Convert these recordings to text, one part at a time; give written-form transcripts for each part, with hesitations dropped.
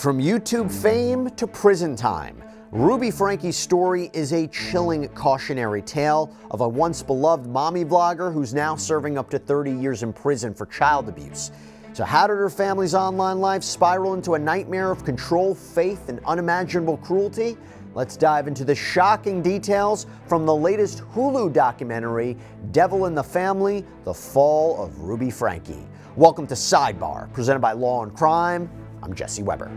From YouTube fame to prison time, Ruby Franke's story is a chilling cautionary tale of a once beloved mommy vlogger who's now serving up to 30 years in prison for child abuse. So how did her family's online life spiral into a nightmare of control, faith, and unimaginable cruelty? Let's dive into the shocking details from the latest Hulu documentary, Devil in the Family, The Fall of Ruby Franke. Welcome to Sidebar, presented by Law&Crime. I'm Jesse Weber.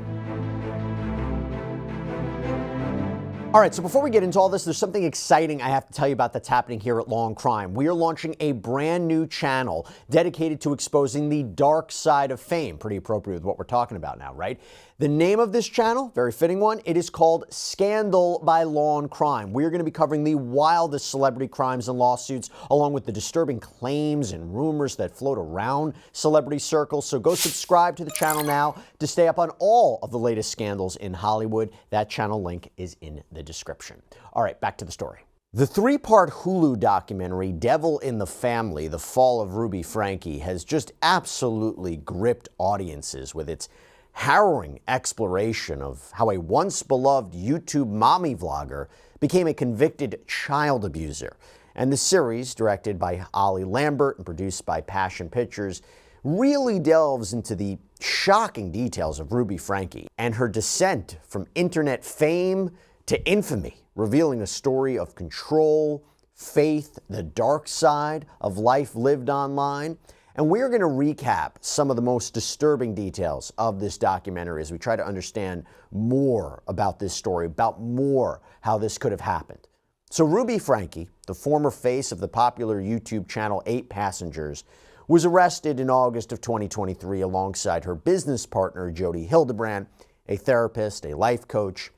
All right, so before we get into all this, there's something exciting I have to tell you about that's happening here at Law&Crime. We are launching a brand new channel dedicated to exposing the dark side of fame. Pretty appropriate with what we're talking about now, right? The name of this channel, very fitting one, it is called Scandal by Law&Crime. We're going to be covering the wildest celebrity crimes and lawsuits, along with the disturbing claims and rumors that float around celebrity circles. So go subscribe to the channel now to stay up on all of the latest scandals in Hollywood. That channel link is in the description. All right, back to the story. The three-part Hulu documentary, Devil in the Family, The Fall of Ruby Franke, has just absolutely gripped audiences with its harrowing exploration of how a once beloved YouTube mommy vlogger became a convicted child abuser. And the series, directed by Ollie Lambert and produced by Passion Pictures, really delves into the shocking details of Ruby Franke and her descent from internet fame to infamy, revealing a story of control, faith, the dark side of life lived online. And we're going to recap some of the most disturbing details of this documentary as we try to understand more about this story, about more how this could have happened. So Ruby Franke, the former face of the popular YouTube channel 8 Passengers, was arrested in August of 2023 alongside her business partner, Jody Hildebrand, a therapist, a life coach,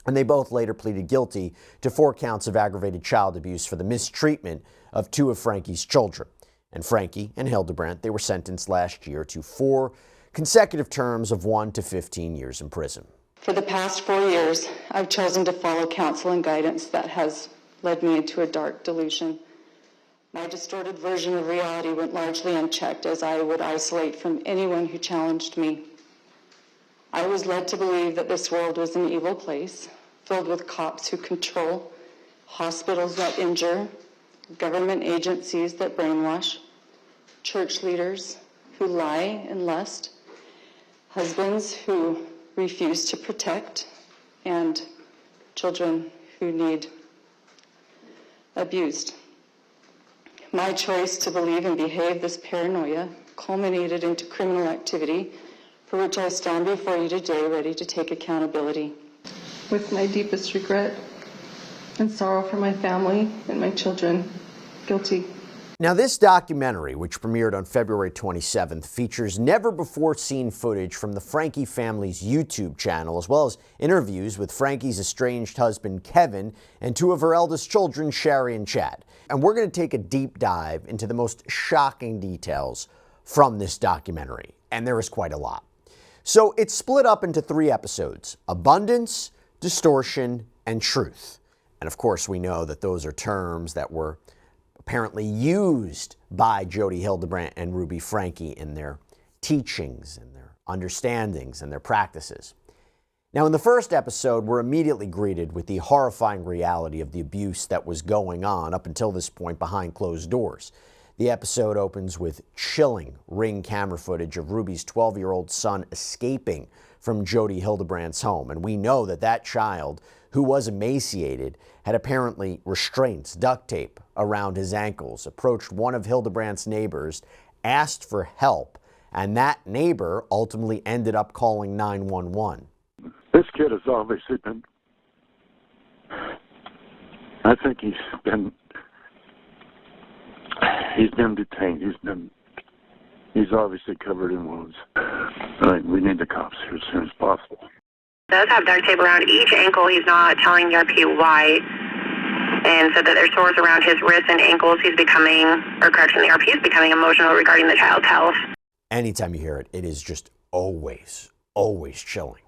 and they both later pleaded guilty to 4 counts of aggravated child abuse for the mistreatment of 2 of Franke's children. And Franke and Hildebrand, they were sentenced last year to 4 consecutive terms of 1 to 15 years in prison. For the past 4 years, I've chosen to follow counsel and guidance that has led me into a dark delusion. My distorted version of reality went largely unchecked as I would isolate from anyone who challenged me. I was led to believe that this world was an evil place, filled with cops who control, hospitals that injure, government agencies that brainwash, church leaders who lie and lust, husbands who refuse to protect, and children who need abused. My choice to believe and behave this paranoia culminated into criminal activity for which I stand before you today ready to take accountability. With my deepest regret and sorrow for my family and my children, guilty. Now, this documentary, which premiered on February 27th, features never-before-seen footage from the Franke family's YouTube channel, as well as interviews with Franke's estranged husband, Kevin, and 2 of her eldest children, Sherry and Chad. And we're going to take a deep dive into the most shocking details from this documentary, and there is quite a lot. So it's split up into 3 episodes: abundance, distortion, and truth. And of course, we know that those are terms that were apparently used by Jody Hildebrand and Ruby Franke in their teachings and their understandings and their practices. Now, in the first episode, we're immediately greeted with the horrifying reality of the abuse that was going on up until this point behind closed doors. The episode opens with chilling Ring camera footage of Ruby's 12-year-old son escaping from Jody Hildebrand's home. And we know that that child, who was emaciated, had apparently restraints, duct tape around his ankles, approached one of Hildebrand's neighbors, asked for help, and that neighbor ultimately ended up calling 911. This kid has obviously been, I think he's been detained. He's obviously covered in wounds. We need the cops here as soon as possible. Does have duct tape around each ankle. He's not telling the RP why, and said that there's sores around his wrists and ankles. The RP is becoming emotional regarding the child's health. Anytime you hear it, it is just always chilling.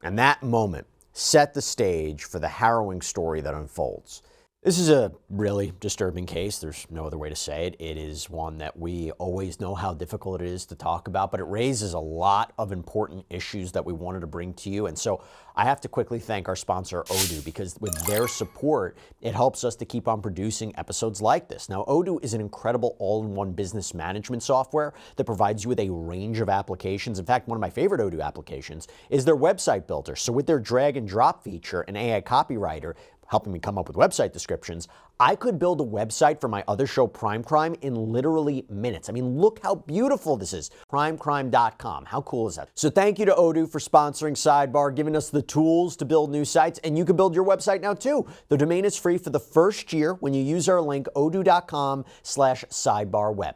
And that moment set the stage for the harrowing story that unfolds. This is a really disturbing case. There's no other way to say it. It is one that we always know how difficult it is to talk about, but it raises a lot of important issues that we wanted to bring to you. And so I have to quickly thank our sponsor, Odoo, because with their support, it helps us to keep on producing episodes like this. Now, Odoo is an incredible all-in-one business management software that provides you with a range of applications. In fact, one of my favorite Odoo applications is their website builder. So with their drag and drop feature, an AI copywriter helping me come up with website descriptions, I could build a website for my other show, Prime Crime, in literally minutes. I mean, look how beautiful this is. primecrime.com. How cool is that? So thank you to Odoo for sponsoring Sidebar, giving us the tools to build new sites, and you can build your website now too. The domain is free for the first year when you use our link, odoo.com/sidebarweb.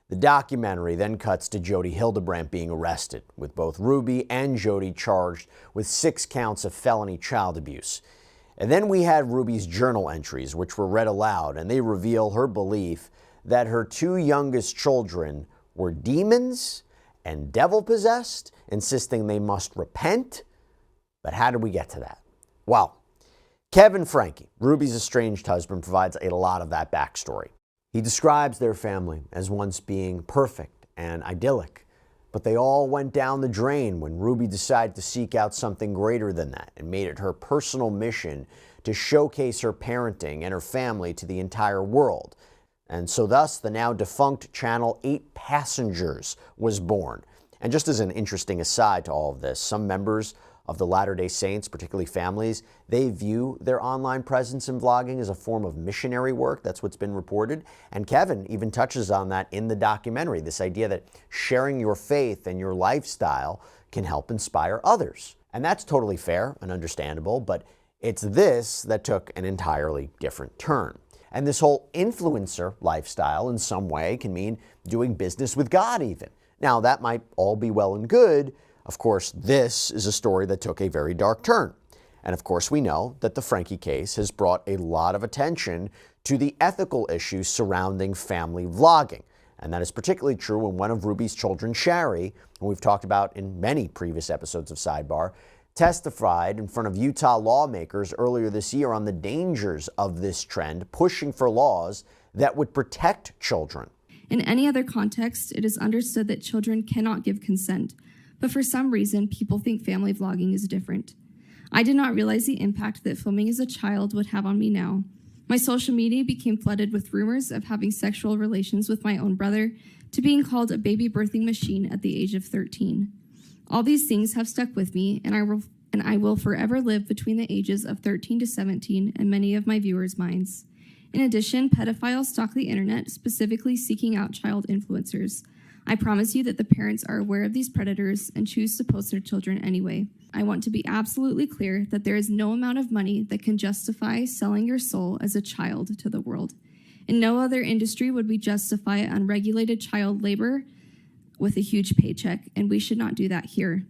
The documentary then cuts to Jody Hildebrandt being arrested, with both Ruby and Jody charged with 6 counts of felony child abuse. And then we had Ruby's journal entries, which were read aloud, and they reveal her belief that her 2 youngest children were demons and devil-possessed, insisting they must repent. But how did we get to that? Well, Kevin Franke, Ruby's estranged husband, provides a lot of that backstory. He describes their family as once being perfect and idyllic, but they all went down the drain when Ruby decided to seek out something greater than that and made it her personal mission to showcase her parenting and her family to the entire world. And so thus, the now defunct channel 8 Passengers was born. And just as an interesting aside to all of this, some members of the Latter-day Saints, particularly families, they view their online presence in vlogging as a form of missionary work. That's what's been reported. And Kevin even touches on that in the documentary, this idea that sharing your faith and your lifestyle can help inspire others. And that's totally fair and understandable, but it's this that took an entirely different turn. And this whole influencer lifestyle in some way can mean doing business with God even. Now, that might all be well and good. Of course, this is a story that took a very dark turn. And of course, we know that the Franke case has brought a lot of attention to the ethical issues surrounding family vlogging. And that is particularly true when one of Ruby's children, Shari, who we've talked about in many previous episodes of Sidebar, testified in front of Utah lawmakers earlier this year on the dangers of this trend, pushing for laws that would protect children. In any other context, it is understood that children cannot give consent, but for some reason, people think family vlogging is different. I did not realize the impact that filming as a child would have on me now. My social media became flooded with rumors of having sexual relations with my own brother, to being called a baby birthing machine at the age of 13. All these things have stuck with me, and I will forever live between the ages of 13 to 17 in many of my viewers' minds. In addition, pedophiles stalk the internet, specifically seeking out child influencers. I promise you that the parents are aware of these predators and choose to post their children anyway. I want to be absolutely clear that there is no amount of money that can justify selling your soul as a child to the world. In no other industry would we justify unregulated child labor with a huge paycheck, and we should not do that here.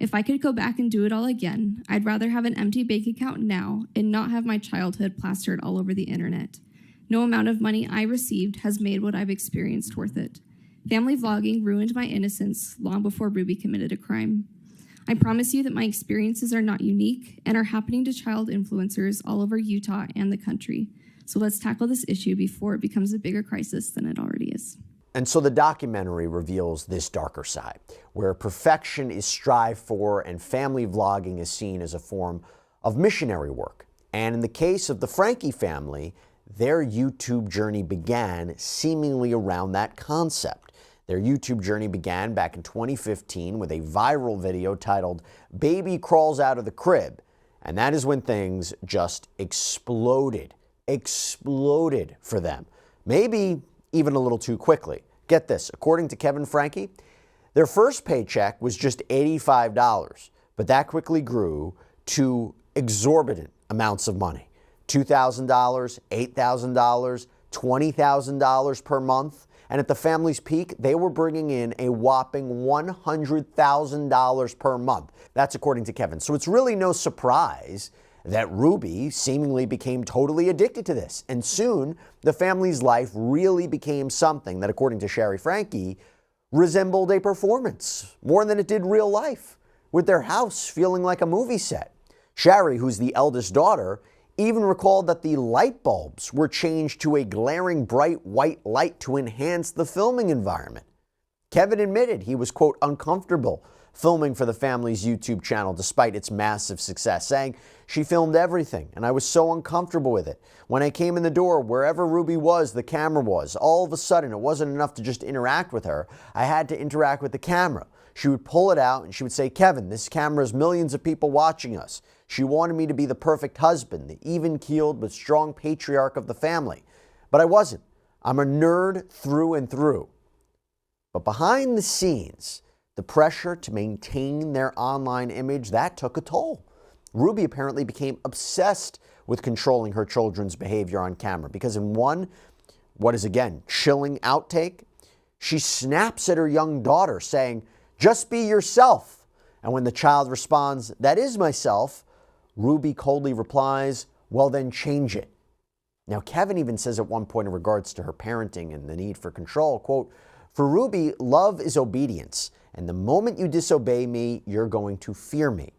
If I could go back and do it all again, I'd rather have an empty bank account now and not have my childhood plastered all over the internet. No amount of money I received has made what I've experienced worth it. Family vlogging ruined my innocence long before Ruby committed a crime. I promise you that my experiences are not unique and are happening to child influencers all over Utah and the country. So let's tackle this issue before it becomes a bigger crisis than it already is. And so the documentary reveals this darker side, where perfection is strived for and family vlogging is seen as a form of missionary work. And in the case of the Franke family, their YouTube journey began seemingly around that concept. Their YouTube journey began back in 2015 with a viral video titled "Baby Crawls Out of the Crib." And that is when things just exploded for them. Maybe even a little too quickly. Get this, according to Kevin Franke, their first paycheck was just $85, but that quickly grew to exorbitant amounts of money. $2,000, $8,000, $20,000 per month. And at the family's peak, they were bringing in a whopping $100,000 per month. That's according to Kevin. So it's really no surprise that Ruby seemingly became totally addicted to this. And soon, the family's life really became something that, according to Shari Franke, resembled a performance more than it did real life, with their house feeling like a movie set. Shari, who's the eldest daughter, even recalled that the light bulbs were changed to a glaring bright white light to enhance the filming environment. Kevin admitted he was, quote, uncomfortable filming for the family's YouTube channel despite its massive success, saying, "She filmed everything and I was so uncomfortable with it. When I came in the door, wherever Ruby was, the camera was. All of a sudden, it wasn't enough to just interact with her. I had to interact with the camera. She would pull it out and she would say, 'Kevin, this camera has millions of people watching us.' She wanted me to be the perfect husband, the even-keeled but strong patriarch of the family. But I wasn't. I'm a nerd through and through." But behind the scenes, the pressure to maintain their online image, that took a toll. Ruby apparently became obsessed with controlling her children's behavior on camera because in one, what is again, chilling outtake, she snaps at her young daughter saying, "Just be yourself." And when the child responds, "That is myself," Ruby coldly replies, "Well then change it." Now Kevin even says at one point in regards to her parenting and the need for control, quote, "For Ruby, love is obedience. And the moment you disobey me, you're going to fear me."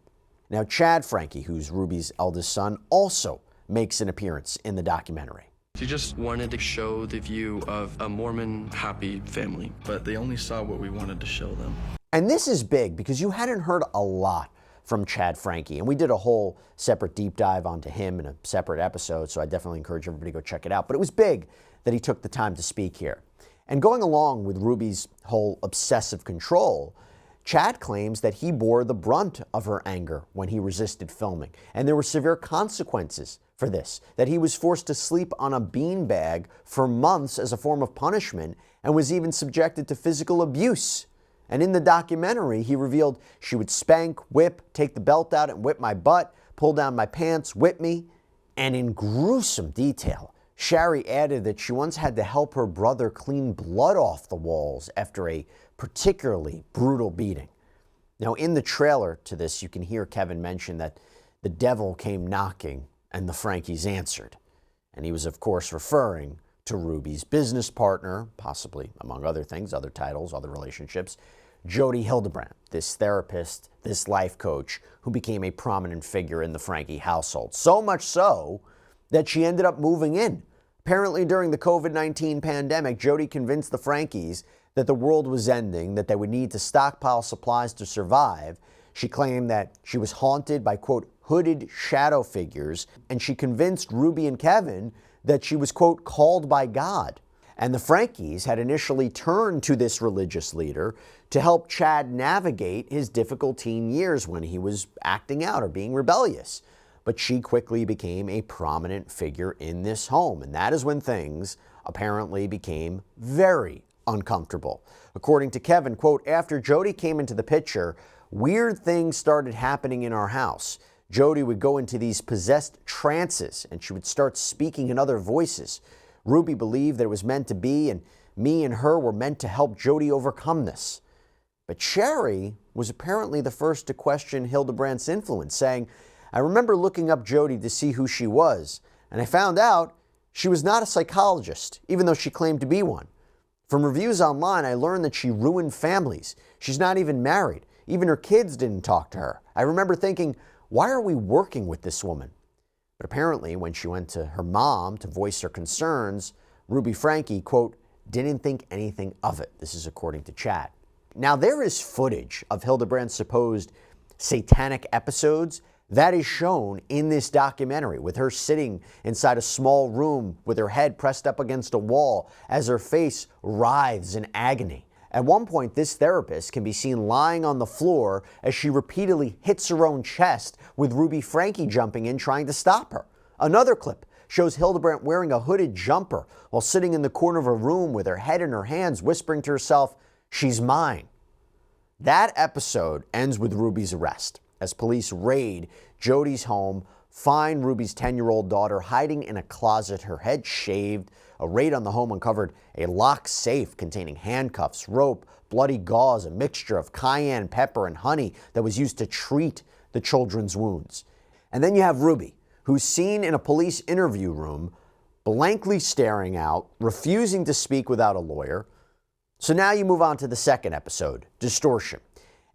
Now, Chad Franke, who's Ruby's eldest son, also makes an appearance in the documentary. She just wanted to show the view of a Mormon happy family, but they only saw what we wanted to show them. And this is big because you hadn't heard a lot from Chad Franke, and we did a whole separate deep dive onto him in a separate episode, so I definitely encourage everybody to go check it out. But it was big that he took the time to speak here. And going along with Ruby's whole obsessive control, Chad claims that he bore the brunt of her anger when he resisted filming. And there were severe consequences for this, that he was forced to sleep on a beanbag for months as a form of punishment and was even subjected to physical abuse. And in the documentary, he revealed she would spank, whip, take the belt out and whip my butt, pull down my pants, whip me. And in gruesome detail, Shari added that she once had to help her brother clean blood off the walls after a particularly brutal beating. Now, in the trailer to this, you can hear Kevin mention that the devil came knocking and the Frankes answered. And he was, of course, referring to Ruby's business partner, possibly, among other things, other titles, other relationships, Jody Hildebrand, this therapist, this life coach, who became a prominent figure in the Franke household. So much so that she ended up moving in. Apparently, during the COVID-19 pandemic, Jody convinced the Frankes that the world was ending, that they would need to stockpile supplies to survive. She claimed that she was haunted by, quote, hooded shadow figures, and she convinced Ruby and Kevin that she was, quote, called by God. And the Frankes had initially turned to this religious leader to help Chad navigate his difficult teen years when he was acting out or being rebellious. But she quickly became a prominent figure in this home, and that is when things apparently became very uncomfortable. According to Kevin, quote, "After Jody came into the picture, weird things started happening in our house. Jody would go into these possessed trances and she would start speaking in other voices. Ruby believed that it was meant to be, and me and her were meant to help Jody overcome this." But Shari was apparently the first to question Hildebrand's influence, saying, "I remember looking up Jody to see who she was, and I found out she was not a psychologist, even though she claimed to be one. From reviews online, I learned that she ruined families. She's not even married. Even her kids didn't talk to her. I remember thinking, why are we working with this woman?" But apparently, when she went to her mom to voice her concerns, Ruby Franke, quote, "didn't think anything of it." This is according to Chad. Now, there is footage of Hildebrand's supposed satanic episodes that is shown in this documentary, with her sitting inside a small room with her head pressed up against a wall as her face writhes in agony. At one point, this therapist can be seen lying on the floor as she repeatedly hits her own chest, with Ruby Franke jumping in trying to stop her. Another clip shows Hildebrand wearing a hooded jumper while sitting in the corner of a room with her head in her hands, whispering to herself, "She's mine." That episode ends with Ruby's arrest, as police raid Jody's home, find Ruby's 10-year-old daughter hiding in a closet, her head shaved. A raid on the home uncovered a locked safe containing handcuffs, rope, bloody gauze, a mixture of cayenne pepper and honey that was used to treat the children's wounds. And then you have Ruby, who's seen in a police interview room, blankly staring out, refusing to speak without a lawyer. So now you move on to the second episode, Distortion.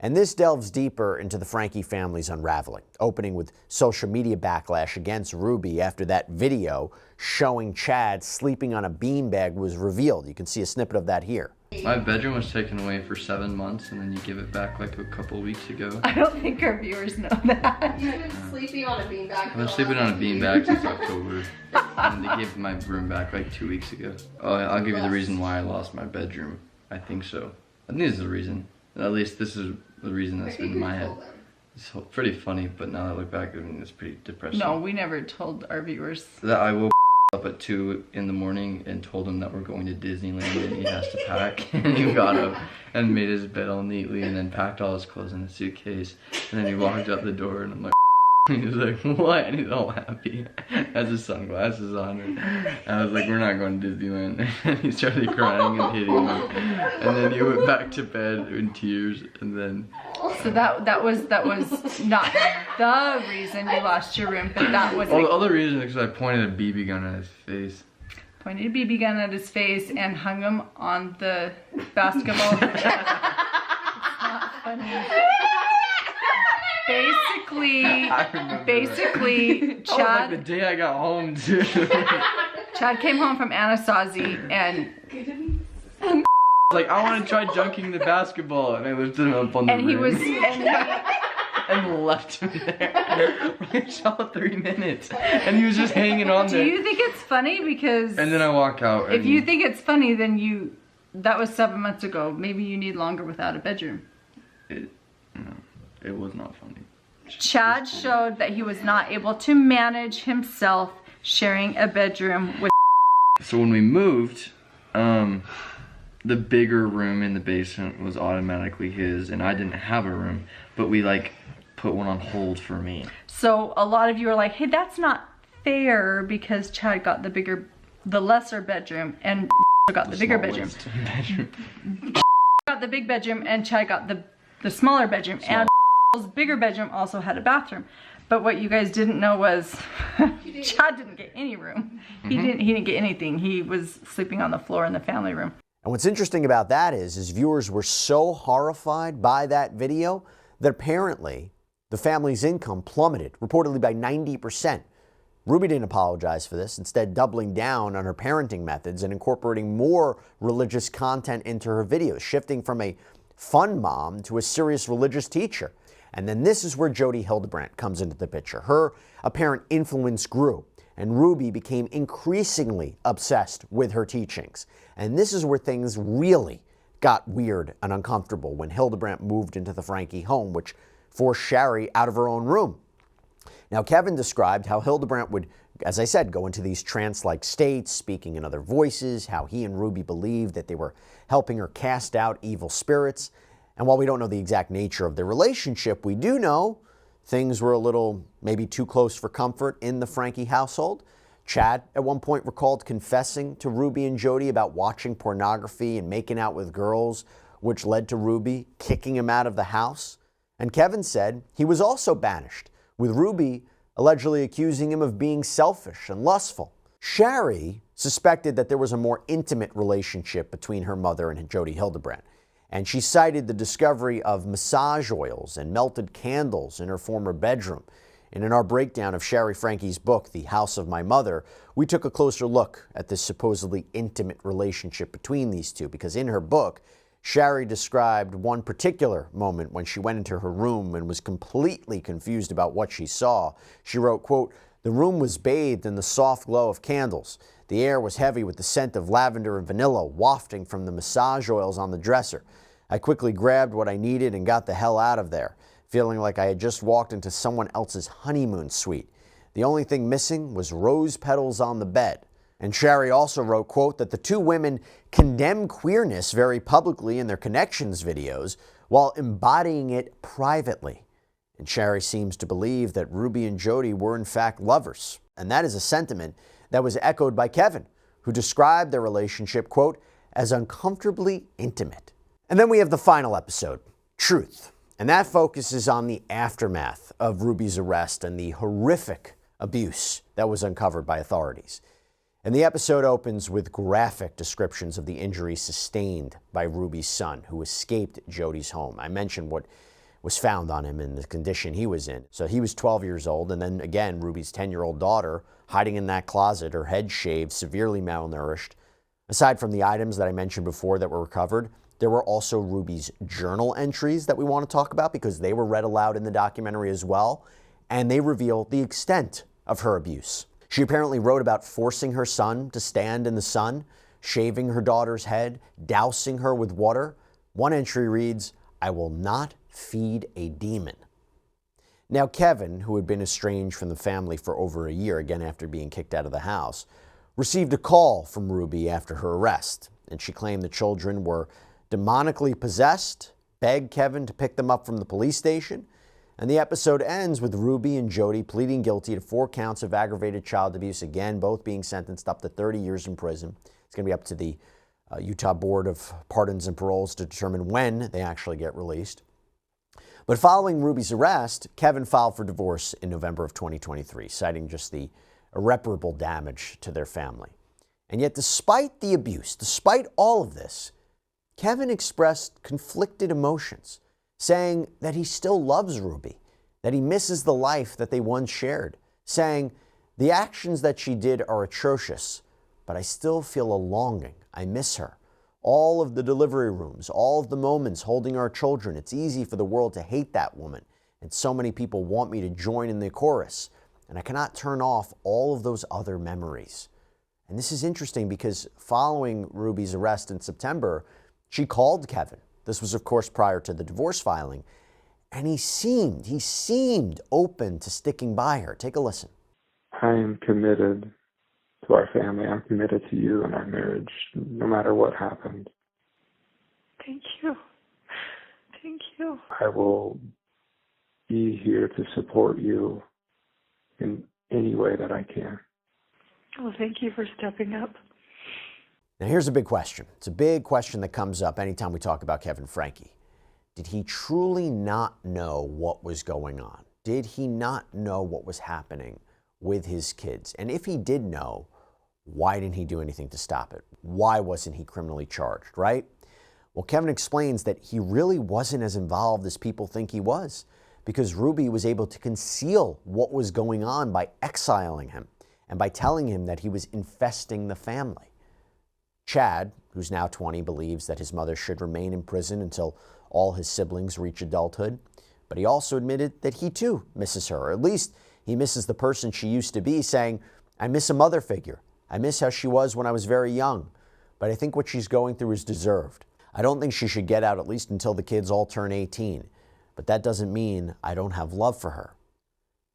And this delves deeper into the Franke family's unraveling, opening with social media backlash against Ruby after that video showing Chad sleeping on a beanbag was revealed. You can see a snippet of that here. My bedroom was taken away for 7 months, and then you give it back like a couple weeks ago. I don't think our viewers know that. You've been sleeping on a beanbag. I've been sleeping on a beanbag since October, and they gave my room back like 2 weeks ago. Oh, I'll give you the reason why I lost my bedroom. I think so. I think this is the reason. At least this is the reason that's been in my head. It's pretty funny, but now that I look back, I mean, it's pretty depressing. No, we never told our viewers. That I woke up at 2 in the morning and told him that we're going to Disneyland and he has to pack. And he got up and made his bed all neatly and then packed all his clothes in a suitcase. And then he walked out the door and I'm like, he was like, what? And he's all happy. Has his sunglasses on. And I was like, we're not going to Disneyland. And he started crying and hitting me. And then he went back to bed in tears. And then... So that was not the reason you lost your room, but that was... Well, the other reason is because I pointed a BB gun at his face. Pointed a BB gun at his face and hung him on the basketball. It's not funny. Basically, Chad. That was like the day I got home too. Chad came home from Anasazi and like, I want to try dunking the basketball, and I lifted him up on the rim. And left him there for like solid 3 minutes, and he was just hanging on there. Do you think it's funny? Because and then I walk out. If you think it's funny, then that was 7 months ago. Maybe you need longer without a bedroom. It was not funny. Chad showed that he was not able to manage himself sharing a bedroom with. So when we moved, the bigger room in the basement was automatically his, and I didn't have a room, but we like put one on hold for me. So a lot of you are like, hey, that's not fair because Chad got the lesser bedroom and got the bigger bedroom. Got the big bedroom and Chad got the smaller bedroom. And bigger bedroom also had a bathroom. But what you guys didn't know was Chad didn't get any room. He didn't get anything. He was sleeping on the floor in the family room. And what's interesting about that is viewers were so horrified by that video that apparently the family's income plummeted, reportedly by 90%. Ruby didn't apologize for this, instead doubling down on her parenting methods and incorporating more religious content into her videos, shifting from a fun mom to a serious religious teacher. And then this is where Jodi Hildebrandt comes into the picture. Her apparent influence grew, and Ruby became increasingly obsessed with her teachings. And this is where things really got weird and uncomfortable when Hildebrandt moved into the Franke home, which forced Shari out of her own room. Now, Kevin described how Hildebrandt would, as I said, go into these trance-like states, speaking in other voices, how he and Ruby believed that they were helping her cast out evil spirits. And while we don't know the exact nature of their relationship, we do know things were a little maybe too close for comfort in the Franke household. Chad at one point recalled confessing to Ruby and Jodi about watching pornography and making out with girls, which led to Ruby kicking him out of the house. And Kevin said he was also banished, with Ruby allegedly accusing him of being selfish and lustful. Shari suspected that there was a more intimate relationship between her mother and Jodi Hildebrandt, and she cited the discovery of massage oils and melted candles in her former bedroom. And in our breakdown of Shari Franke's book, The House of My Mother, we took a closer look at this supposedly intimate relationship between these two, because in her book, Shari described one particular moment when she went into her room and was completely confused about what she saw. She wrote, quote, "The room was bathed in the soft glow of candles. The air was heavy with the scent of lavender and vanilla wafting from the massage oils on the dresser. I quickly grabbed what I needed and got the hell out of there, feeling like I had just walked into someone else's honeymoon suite. The only thing missing was rose petals on the bed." And Shari also wrote, quote, that the two women condemn queerness very publicly in their connections videos while embodying it privately. And Shari seems to believe that Ruby and Jodi were in fact lovers. And that is a sentiment that was echoed by Kevin, who described their relationship, quote, as uncomfortably intimate. And then we have the final episode, Truth. And that focuses on the aftermath of Ruby's arrest and the horrific abuse that was uncovered by authorities. And the episode opens with graphic descriptions of the injuries sustained by Ruby's son, who escaped Jody's home. I mentioned what was found on him and the condition he was in. So he was 12 years old, and then again, Ruby's 10-year-old daughter, hiding in that closet, her head shaved, severely malnourished. Aside from the items that I mentioned before that were recovered, there were also Ruby's journal entries that we want to talk about because they were read aloud in the documentary as well, and they reveal the extent of her abuse. She apparently wrote about forcing her son to stand in the sun, shaving her daughter's head, dousing her with water. One entry reads, "I will not feed a demon." Now, Kevin, who had been estranged from the family for over a year, again after being kicked out of the house, received a call from Ruby after her arrest, and she claimed the children were demonically possessed, begged Kevin to pick them up from the police station, and the episode ends with Ruby and Jody pleading guilty to 4 counts of aggravated child abuse, again, both being sentenced up to 30 years in prison. It's going to be up to the Utah Board of Pardons and Paroles to determine when they actually get released. But following Ruby's arrest, Kevin filed for divorce in November of 2023, citing just the irreparable damage to their family. And yet, despite the abuse, despite all of this, Kevin expressed conflicted emotions, saying that he still loves Ruby, that he misses the life that they once shared, saying, "The actions that she did are atrocious, but I still feel a longing. I miss her. All of the delivery rooms, all of the moments holding our children. It's easy for the world to hate that woman, and so many people want me to join in the chorus, and I cannot turn off all of those other memories." And this is interesting because following Ruby's arrest in September, she called Kevin. This was, of course, prior to the divorce filing, and he seemed open to sticking by her. Take a listen. "I am committed to our family. I'm committed to you and our marriage, no matter what happens. Thank you. Thank you. I will be here to support you in any way that I can." Well, thank you for stepping up. Now, here's a big question. It's a big question that comes up anytime we talk about Kevin Franke. Did he truly not know what was going on? Did he not know what was happening with his kids? And if he did know, why didn't he do anything to stop it? Why wasn't he criminally charged, right? Well, Kevin explains that he really wasn't as involved as people think he was, because Ruby was able to conceal what was going on by exiling him and by telling him that he was infesting the family. Chad, who's now 20, believes that his mother should remain in prison until all his siblings reach adulthood. But he also admitted that he too misses her, or at least he misses the person she used to be, saying, "I miss a mother figure. I miss how she was when I was very young. But I think what she's going through is deserved. I don't think she should get out at least until the kids all turn 18. But that doesn't mean I don't have love for her."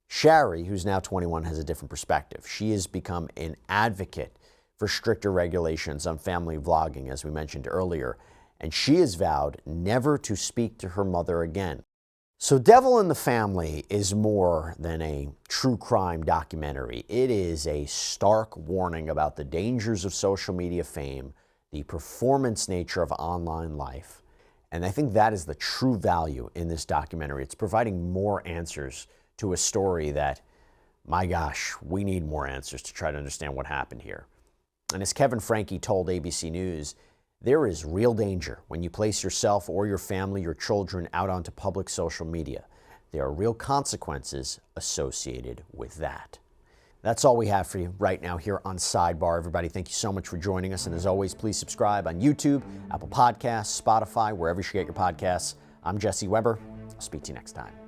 Shari, who's now 21, has a different perspective. She has become an advocate for stricter regulations on family vlogging, as we mentioned earlier, and she has vowed never to speak to her mother again. So Devil in the Family is more than a true crime documentary. It is a stark warning about the dangers of social media fame, the performance nature of online life, and I think that is the true value in this documentary. It's providing more answers to a story that, my gosh, we need more answers to try to understand what happened here. And as Kevin Franke told ABC News, there is real danger when you place yourself or your family, your children out onto public social media. There are real consequences associated with that. That's all we have for you right now here on Sidebar. Everybody, thank you so much for joining us. And as always, please subscribe on YouTube, Apple Podcasts, Spotify, wherever you get your podcasts. I'm Jesse Weber. I'll speak to you next time.